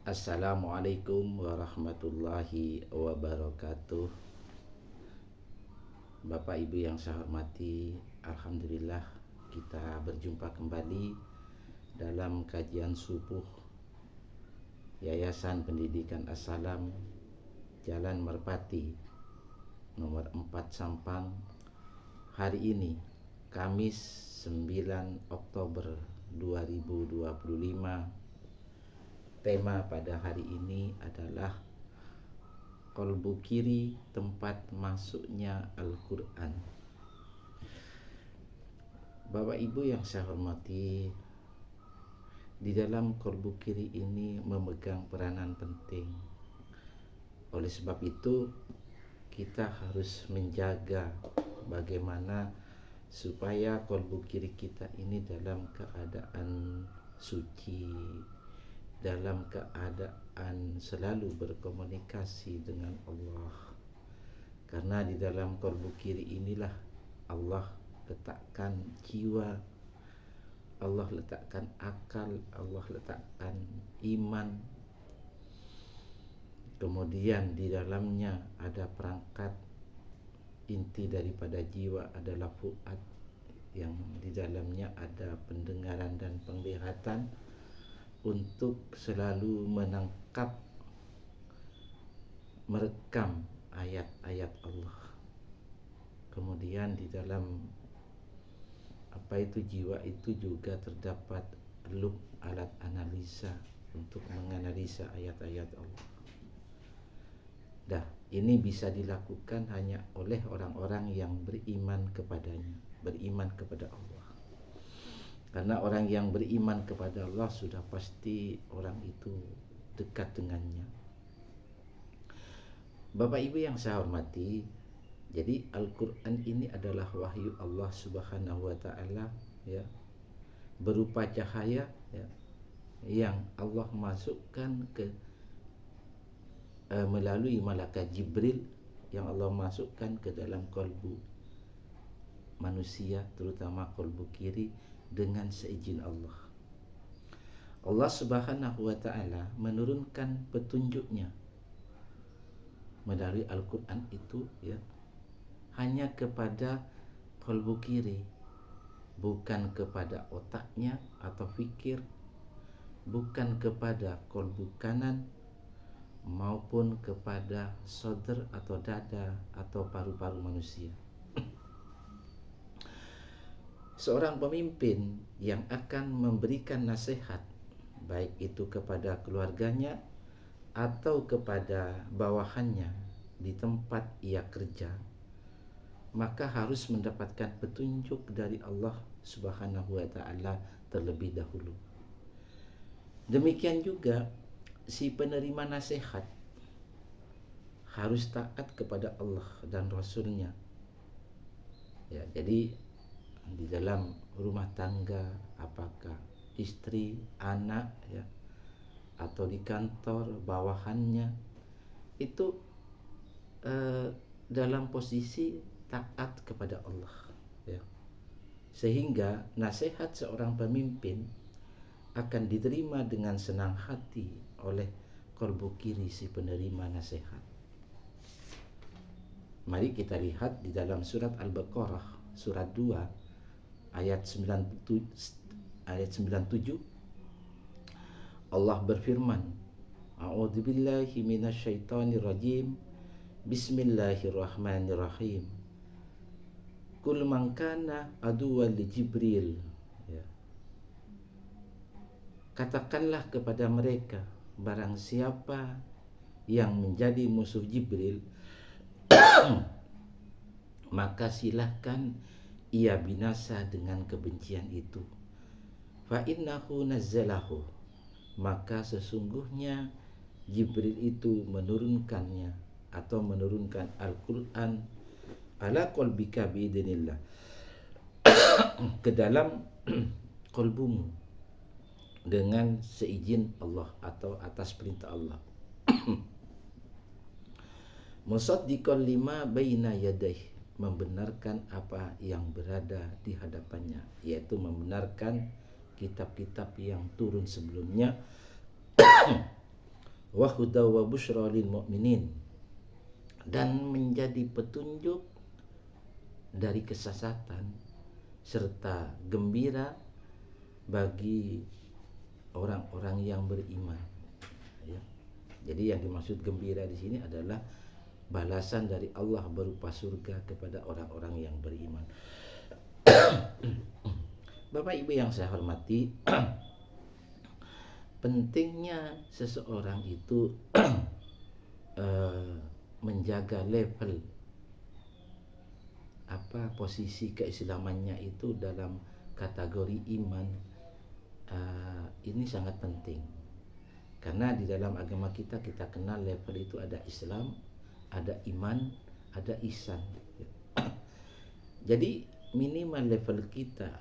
Assalamualaikum warahmatullahi wabarakatuh. Bapak Ibu yang saya hormati, alhamdulillah kita berjumpa kembali dalam kajian subuh Yayasan Pendidikan As-Salam Jalan Merpati nomor 4 Sampang. Hari ini Kamis 9 Oktober 2025. Tema pada hari ini adalah kolbu kiri, tempat masuknya Al-Quran. Bapak Ibu yang saya hormati, di dalam kolbu kiri ini memegang peranan penting. Oleh sebab itu, kita harus menjaga bagaimana supaya kolbu kiri kita ini dalam keadaan suci, dalam keadaan selalu berkomunikasi dengan Allah. Karena di dalam kolbu kiri inilah Allah letakkan jiwa, Allah letakkan akal, Allah letakkan iman. Kemudian di dalamnya ada perangkat inti daripada jiwa adalah fuad, yang di dalamnya ada pendengaran dan penglihatan untuk selalu menangkap, merekam ayat-ayat Allah. Kemudian di dalam jiwa itu juga terdapat lub, alat analisa untuk menganalisa ayat-ayat Allah. Ini bisa dilakukan hanya oleh orang-orang yang beriman kepadanya, beriman kepada Allah. Karena orang yang beriman kepada Allah sudah pasti orang itu dekat dengannya. Bapak Ibu yang saya hormati, jadi Al-Quran ini adalah wahyu Allah Subhanahu wa Ta'ala, ya, berupa cahaya, ya, yang Allah masukkan ke melalui malaikat Jibril, yang Allah masukkan ke dalam kolbu manusia, terutama kolbu kiri, dengan seizin Allah. Allah Subhanahu wa Ta'ala menurunkan petunjuknya melalui Al-Quran itu, ya, hanya kepada kolbu kiri, bukan kepada otaknya atau fikir, bukan kepada kolbu kanan, maupun kepada sodr atau dada atau paru-paru manusia. Seorang pemimpin yang akan memberikan nasihat, baik itu kepada keluarganya atau kepada bawahannya di tempat ia kerja, maka harus mendapatkan petunjuk dari Allah Subhanahu wa Ta'ala terlebih dahulu. Demikian juga si penerima nasihat harus taat kepada Allah dan Rasulnya. Ya, jadi di dalam rumah tangga, apakah istri, anak, ya, atau di kantor bawahannya, itu dalam posisi taat kepada Allah, ya. Sehingga nasihat seorang pemimpin akan diterima dengan senang hati oleh kolbu kiri si penerima nasihat. Mari kita lihat di dalam surat Al-Baqarah surat 2 ayat 97, Allah berfirman, A'udzubillahi minasyaitonirrajim, Bismillahirrahmanirrahim. Kul man kana aduwwan li Jibril, ya. Katakanlah kepada mereka, barang siapa yang menjadi musuh Jibril, maka silahkan ia binasa dengan kebencian itu. Fa innahu nazzalahu, maka sesungguhnya Jibril itu menurunkannya atau menurunkan Al-Quran ala qalbika biidznillah, ke dalam kolbumu dengan seizin Allah atau atas perintah Allah. Musaddiqan lima baina yadayhi, membenarkan apa yang berada di hadapannya, yaitu membenarkan kitab-kitab yang turun sebelumnya wa hudaw wa busyra lil mu'minin, dan menjadi petunjuk dari kesesatan serta gembira bagi orang-orang yang beriman, ya. Jadi yang dimaksud gembira di sini adalah balasan dari Allah berupa surga kepada orang-orang yang beriman. Bapak Ibu yang saya hormati, pentingnya seseorang itu menjaga level posisi keislamannya itu dalam kategori iman. Ini sangat penting, karena di dalam agama kita kenal level itu ada Islam, ada iman, ada ihsan. Jadi minimal level kita,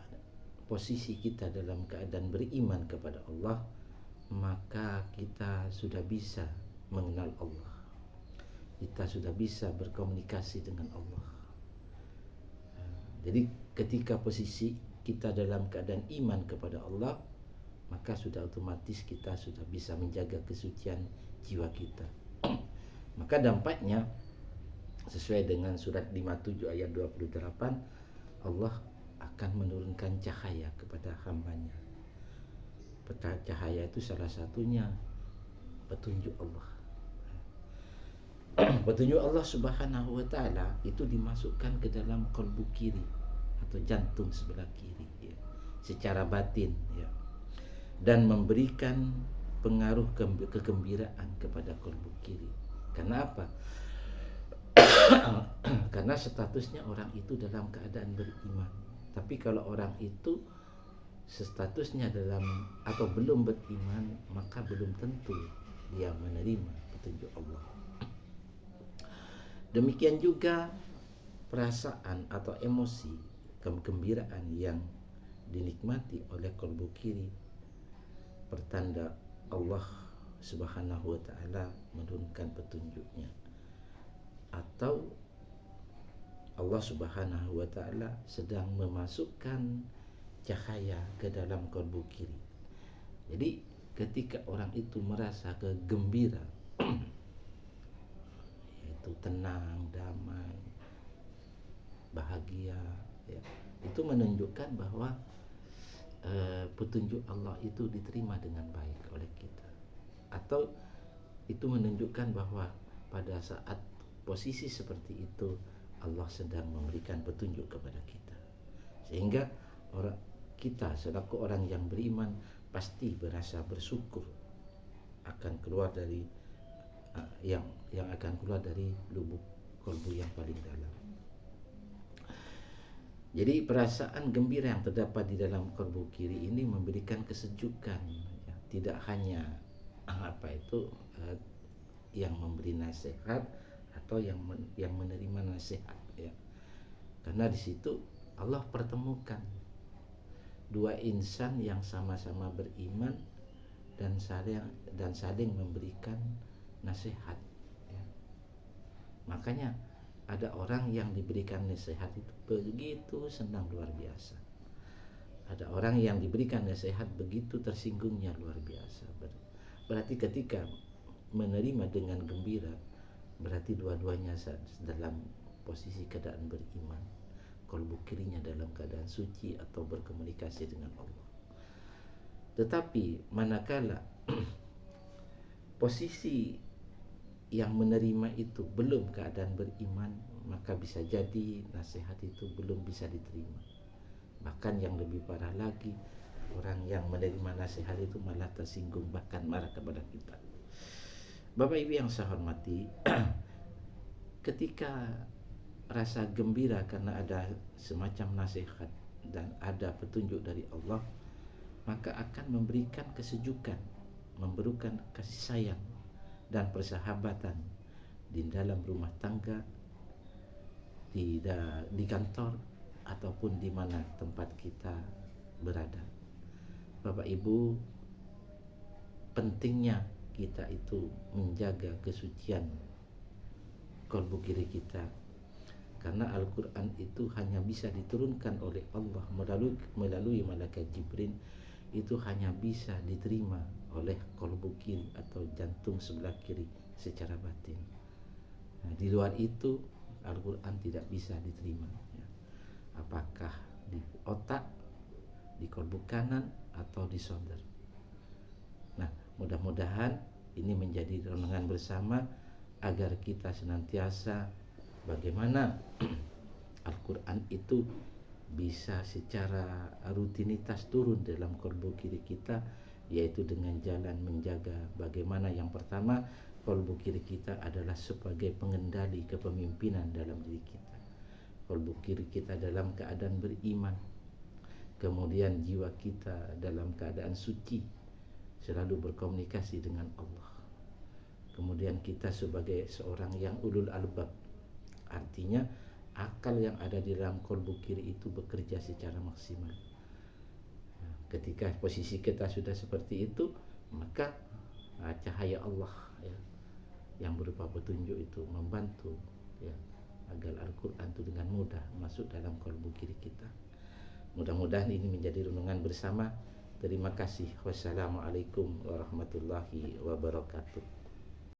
posisi kita dalam keadaan beriman kepada Allah, maka kita sudah bisa mengenal Allah, kita sudah bisa berkomunikasi dengan Allah. Jadi ketika posisi kita dalam keadaan iman kepada Allah, maka sudah otomatis kita sudah bisa menjaga kesucian jiwa kita. Maka dampaknya sesuai dengan surat 57 ayat 28, Allah akan menurunkan cahaya kepada hambanya. Cahaya itu salah satunya petunjuk Allah. Petunjuk Allah Subhanahu wa taala itu dimasukkan ke dalam kalbu kiri atau jantung sebelah kiri, ya, secara batin, ya, dan memberikan pengaruh kegembiraan kepada kalbu kiri. Karena apa? Karena statusnya orang itu dalam keadaan beriman. Tapi kalau orang itu statusnya dalam atau belum beriman, maka belum tentu dia menerima petunjuk Allah. Demikian juga perasaan atau emosi kegembiraan yang dinikmati oleh kalbu kiri, pertanda Allah Subhanahu wa taala menurunkan petunjuknya, atau Allah Subhanahu wa taala sedang memasukkan cahaya ke dalam kalbu kiri. Jadi ketika orang itu merasa kegembira, yaitu tenang, damai, bahagia, ya, itu menunjukkan bahwa petunjuk Allah itu diterima dengan baik oleh kita, atau itu menunjukkan bahwa pada saat posisi seperti itu Allah sedang memberikan petunjuk kepada kita, sehingga kita selaku orang yang beriman pasti berasa bersyukur akan keluar dari yang akan keluar dari lubuk kalbu yang paling dalam. Jadi perasaan gembira yang terdapat di dalam kalbu kiri ini memberikan kesejukan, ya, tidak hanya yang memberi nasihat atau yang menerima nasihat, ya. Karena di situ Allah pertemukan dua insan yang sama-sama beriman dan saling memberikan nasihat, ya. Makanya ada orang yang diberikan nasihat itu begitu senang, luar biasa. Ada orang yang diberikan nasihat begitu tersinggungnya, luar biasa. Berarti ketika menerima dengan gembira, berarti dua-duanya dalam posisi keadaan beriman, kalbu kirinya dalam keadaan suci atau berkomunikasi dengan Allah. Tetapi manakala posisi yang menerima itu belum keadaan beriman, maka bisa jadi nasihat itu belum bisa diterima. Bahkan yang lebih parah lagi, orang yang menerima nasihat itu malah tersinggung, bahkan marah kepada kita. Bapak Ibu yang saya hormati, ketika rasa gembira karena ada semacam nasihat dan ada petunjuk dari Allah, maka akan memberikan kesejukan, memberikan kasih sayang dan persahabatan di dalam rumah tangga, di kantor, ataupun di mana tempat kita berada. Bapak Ibu, pentingnya kita itu menjaga kesucian kalbu kiri kita, karena Al-Quran itu hanya bisa diturunkan oleh Allah melalui malaikat Jibril itu hanya bisa diterima oleh kolbu kiri atau jantung sebelah kiri secara batin. Nah, di luar itu Al-Quran tidak bisa diterima, ya. Apakah di otak, di kolbu kanan, atau di solder. Nah, mudah-mudahan ini menjadi renungan bersama agar kita senantiasa bagaimana Al-Quran itu bisa secara rutinitas turun dalam kolbu kiri kita, yaitu dengan jalan menjaga bagaimana yang pertama kolbu kiri kita adalah sebagai pengendali kepemimpinan dalam diri kita. Kolbu kiri kita dalam keadaan beriman, kemudian jiwa kita dalam keadaan suci, selalu berkomunikasi dengan Allah. Kemudian kita sebagai seorang yang ulul albab, artinya akal yang ada di dalam kolbu kiri itu bekerja secara maksimal. Nah, ketika posisi kita sudah seperti itu, maka cahaya Allah, ya, yang berupa petunjuk itu membantu, ya, agar Al-Quran itu dengan mudah masuk dalam kolbu kiri kita. Mudah-mudahan ini menjadi renungan bersama. Terima kasih. Wassalamualaikum warahmatullahi wabarakatuh.